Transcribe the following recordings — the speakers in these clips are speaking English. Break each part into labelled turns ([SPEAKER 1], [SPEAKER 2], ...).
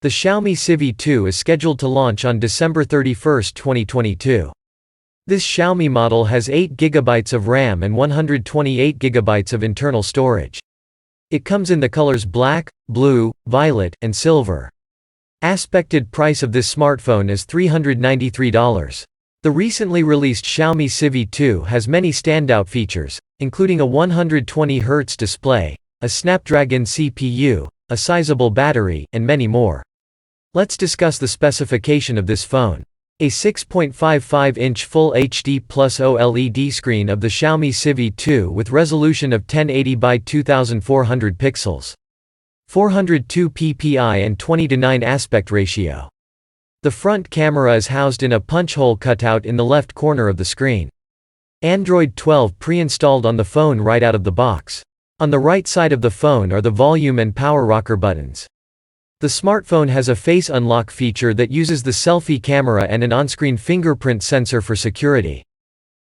[SPEAKER 1] The Xiaomi Civi 2 is scheduled to launch on December 31, 2022. This Xiaomi model has 8GB of RAM and 128GB of internal storage. It comes in the colors black, blue, violet, and silver. Aspected price of this smartphone is $393. The recently released Xiaomi Civi 2 has many standout features, including a 120Hz display, a Snapdragon CPU, a sizable battery, and many more. Let's discuss the specification of this phone. A 6.55-inch Full HD Plus OLED screen of the Xiaomi Civi 2 with resolution of 1080 by 2400 pixels. 402 ppi and 20:9 aspect ratio. The front camera is housed in a punch hole cutout in the left corner of the screen. Android 12 pre-installed on the phone right out of the box. On the right side of the phone are the volume and power rocker buttons. The smartphone has a face unlock feature that uses the selfie camera and an on-screen fingerprint sensor for security.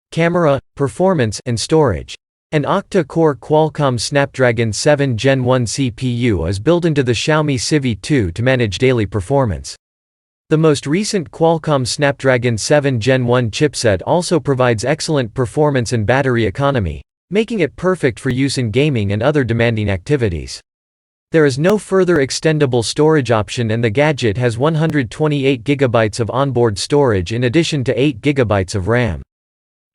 [SPEAKER 1] Camera, performance, and storage. An octa-core Qualcomm Snapdragon 7 Gen 1 CPU is built into the Xiaomi Civi 2 to manage daily performance. The most recent Qualcomm Snapdragon 7 Gen 1 chipset also provides excellent performance and battery economy, making it perfect for use in gaming and other demanding activities. There is no further extendable storage option and the gadget has 128GB of onboard storage in addition to 8GB of RAM.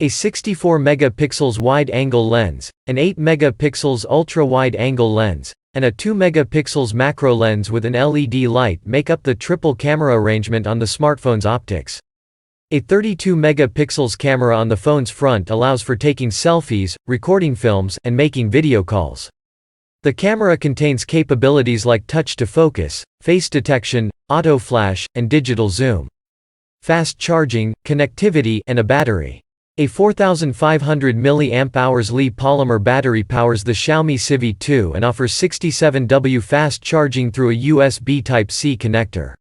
[SPEAKER 1] A 64MP wide-angle lens, an 8MP ultra-wide-angle lens, and a 2MP macro lens with an LED light make up the triple camera arrangement on the smartphone's optics. A 32MP camera on the phone's front allows for taking selfies, recording films, and making video calls. The camera contains capabilities like touch to focus, face detection, auto flash, and digital zoom. Fast charging, connectivity, and a battery. A 4500 mAh Li polymer battery powers the Xiaomi Civi 2 and offers 67W fast charging through a USB Type-C connector.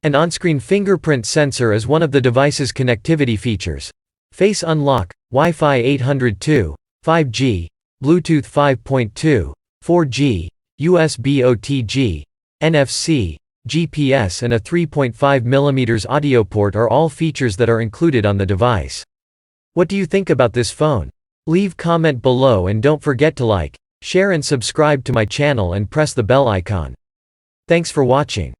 [SPEAKER 1] An on-screen fingerprint sensor is one of the device's connectivity features. Face unlock, Wi-Fi 802, 5G, Bluetooth 5.2, 4G, USB OTG, NFC, GPS and a 3.5mm audio port are all features that are included on the device. What do you think about this phone? Leave comment below and don't forget to like, share and subscribe to my channel and press the bell icon. Thanks for watching.